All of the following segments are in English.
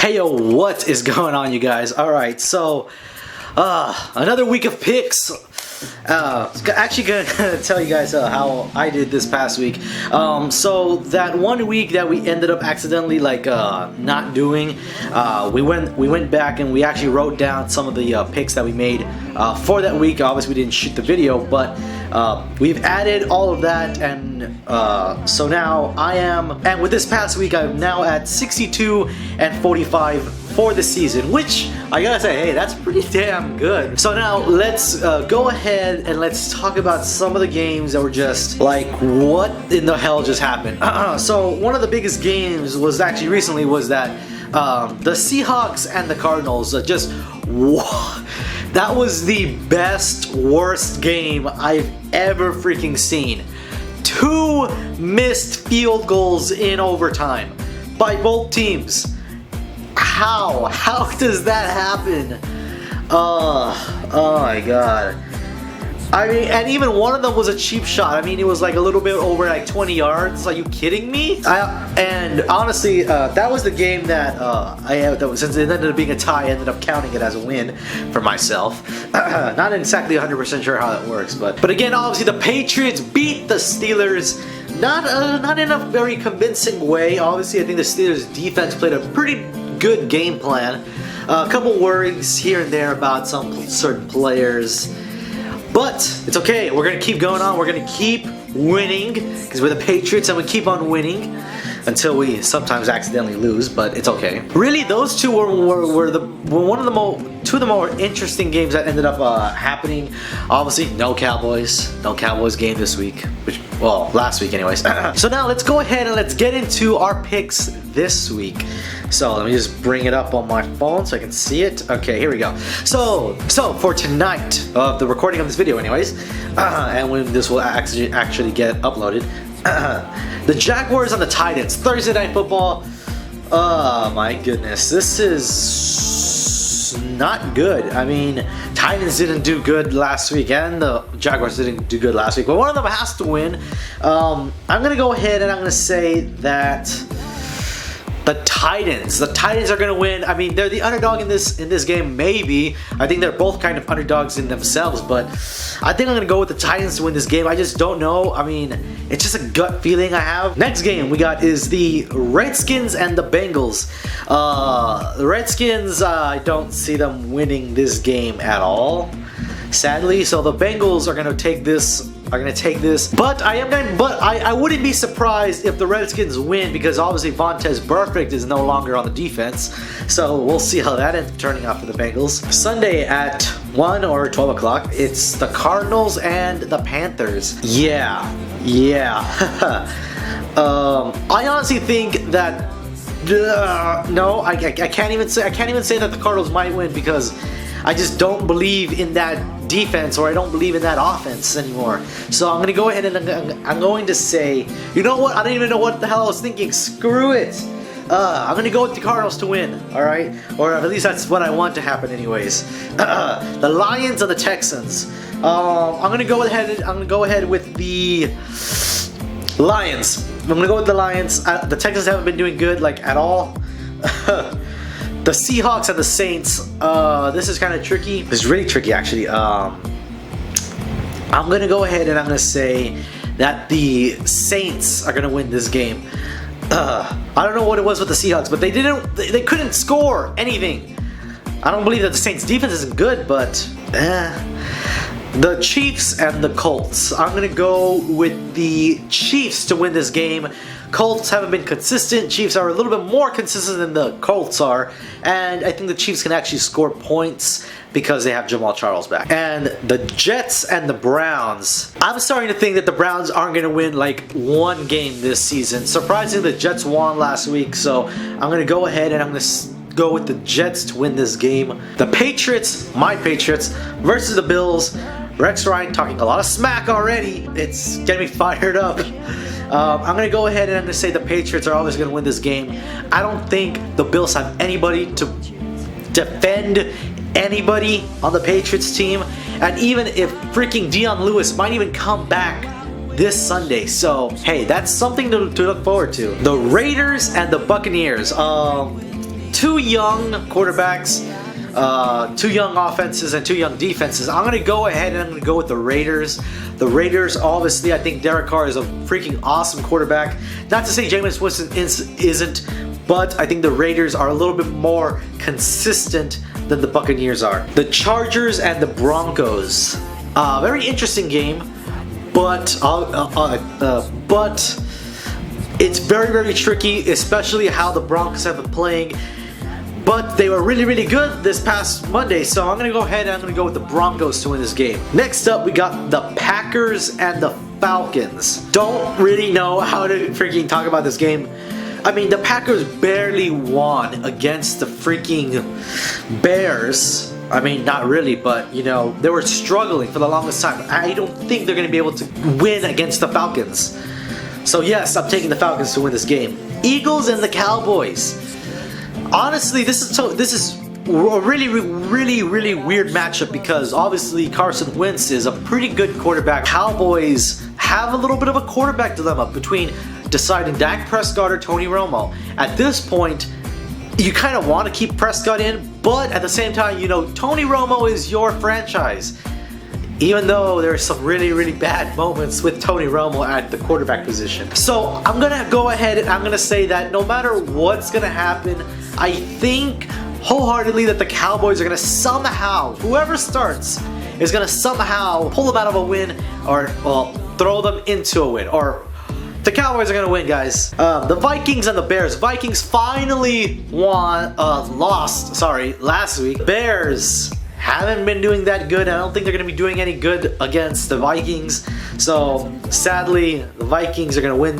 Hey yo, what is going on, you guys? Alright, so another week of picks. Actually gonna tell you guys how I did this past week. So that one week that we ended up accidentally not doing, we went back and we actually wrote down some of the picks that we made for that week. Obviously we didn't shoot the video, but we've added all of that, and so now and with this past week I'm now at 62 and 45 for the season, which I gotta say, hey, that's pretty damn good. So now let's go ahead and let's talk about some of the games that were just like, what in the hell just happened? So one of the biggest games was actually recently was that the Seahawks and the Cardinals that was the worst game I've ever freaking seen. 2 missed field goals in overtime by both teams. How does that happen? Oh my god. I mean, and even one of them was a cheap shot. I mean, it was like a little bit over like 20 yards. Are you kidding me? And honestly, that was the game that since it ended up being a tie, I ended up counting it as a win for myself. Not exactly 100% sure how that works, but again, obviously the Patriots beat the Steelers. Not in a very convincing way. Obviously, I think the Steelers defense played a pretty good game plan. A couple worries here and there about some certain players. But it's okay, we're going to keep going on, we're going to keep winning, because we're the Patriots and we keep on winning until we sometimes accidentally lose, but it's okay. Really, those two were two of the more interesting games that ended up happening. Obviously, no Cowboys game this week, last week anyways. So now let's go ahead and let's get into our picks this week. So let me just bring it up on my phone so I can see it. Okay, here we go. So for tonight, the recording of this video anyways, and when this will actually get uploaded, the Jaguars and the Titans, Thursday Night Football. Oh my goodness, this is not good. I mean, Titans didn't do good last week and the Jaguars didn't do good last week, but one of them has to win. I'm gonna go ahead and I'm gonna say that the Titans are gonna win. I mean, they're the underdog in this game, maybe. I think they're both kind of underdogs in themselves, but I think I'm gonna go with the Titans to win this game. I just don't know. I mean, it's just a gut feeling I have. Next game we got is the Redskins and the Bengals. The Redskins, I don't see them winning this game at all, sadly. So the Bengals are gonna take this. But I wouldn't be surprised if the Redskins win, because obviously Vontaze Burfict is no longer on the defense. So we'll see how that ends up turning out for the Bengals. Sunday at 1 or 12 o'clock, it's the Cardinals and the Panthers. Yeah. I honestly think that no, I can't even say that the Cardinals might win, because I just don't believe in that defense, or I don't believe in that offense anymore. So I'm going to go ahead and I'm going to say, you know what? I don't even know what the hell I was thinking. Screw it. I'm going to go with the Cardinals to win, alright? Or at least that's what I want to happen anyways. The Lions and the Texans. I'm going to go ahead with the Lions. I'm going to go with the Lions. The Texans haven't been doing good, like, at all. The Seahawks and the Saints, this is kind of tricky. It's really tricky, actually. I'm going to go ahead and I'm going to say that the Saints are going to win this game. I don't know what it was with the Seahawks, but they couldn't score anything. I don't believe that the Saints defense isn't good, but the Chiefs and the Colts. I'm going to go with the Chiefs to win this game. Colts haven't been consistent. Chiefs are a little bit more consistent than the Colts are, and I think the Chiefs can actually score points because they have Jamal Charles back. And the Jets and the Browns. I'm starting to think that the Browns aren't going to win like one game this season. Surprisingly, the Jets won last week, so I'm going to go ahead and I'm going to go with the Jets to win this game. The Patriots, my Patriots, versus the Bills. Rex Ryan talking a lot of smack already. It's getting me fired up. I'm going to go ahead and I'm going to say the Patriots are always going to win this game. I don't think the Bills have anybody to defend anybody on the Patriots team. And even if freaking Dion Lewis might even come back this Sunday. So, hey, that's something to look forward to. The Raiders and the Buccaneers. two young quarterbacks, two young offenses, and two young defenses. I'm going to go ahead and I'm going to go with the Raiders. The Raiders, obviously, I think Derek Carr is a freaking awesome quarterback. Not to say Jameis Winston isn't, but I think the Raiders are a little bit more consistent than the Buccaneers are. The Chargers and the Broncos. Very interesting game, but it's very, very tricky, especially how the Broncos have been playing. But they were really, really good this past Monday, so I'm going to go ahead and I'm going to go with the Broncos to win this game. Next up, we got the Packers and the Falcons. Don't really know how to freaking talk about this game. I mean, the Packers barely won against the freaking Bears. I mean, not really, but, you know, they were struggling for the longest time. I don't think they're going to be able to win against the Falcons. So yes, I'm taking the Falcons to win this game. Eagles and the Cowboys. Honestly, this is a really, really, really weird matchup because obviously Carson Wentz is a pretty good quarterback. Cowboys have a little bit of a quarterback dilemma between deciding Dak Prescott or Tony Romo. At this point, you kind of want to keep Prescott in, but at the same time, you know, Tony Romo is your franchise. Even though there are some really, really bad moments with Tony Romo at the quarterback position. So I'm going to go ahead and I'm going to say that no matter what's going to happen, I think wholeheartedly that the Cowboys are going to somehow, whoever starts, is going to somehow pull them out of a win or, well, throw them into a win. Or the Cowboys are going to win, guys. The Vikings and the Bears. Vikings finally lost last week. Bears haven't been doing that good. I don't think they're going to be doing any good against the Vikings. So sadly, the Vikings are going to win.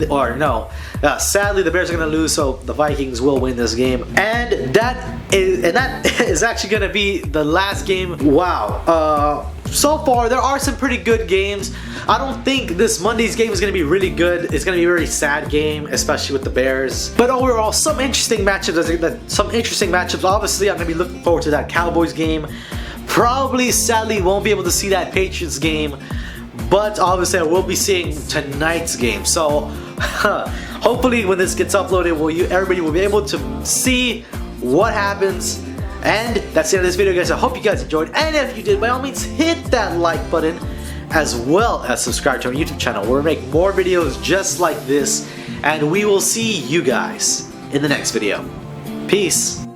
Sadly, the Bears are going to lose. So the Vikings will win this game. And that is actually going to be the last game. Wow. So far, there are some pretty good games. I don't think this Monday's game is going to be really good. It's going to be a very sad game, especially with the Bears. But overall, some interesting matchups. Obviously, I'm going to be looking forward to that Cowboys game. Probably, sadly, won't be able to see that Patriots game, but obviously I will be seeing tonight's game. So hopefully when this gets uploaded, everybody will be able to see what happens. And that's the end of this video, guys. I hope you guys enjoyed, and if you did, by all means hit that like button, as well as subscribe to our YouTube channel where we make more videos just like this, and we will see you guys in the next video. Peace.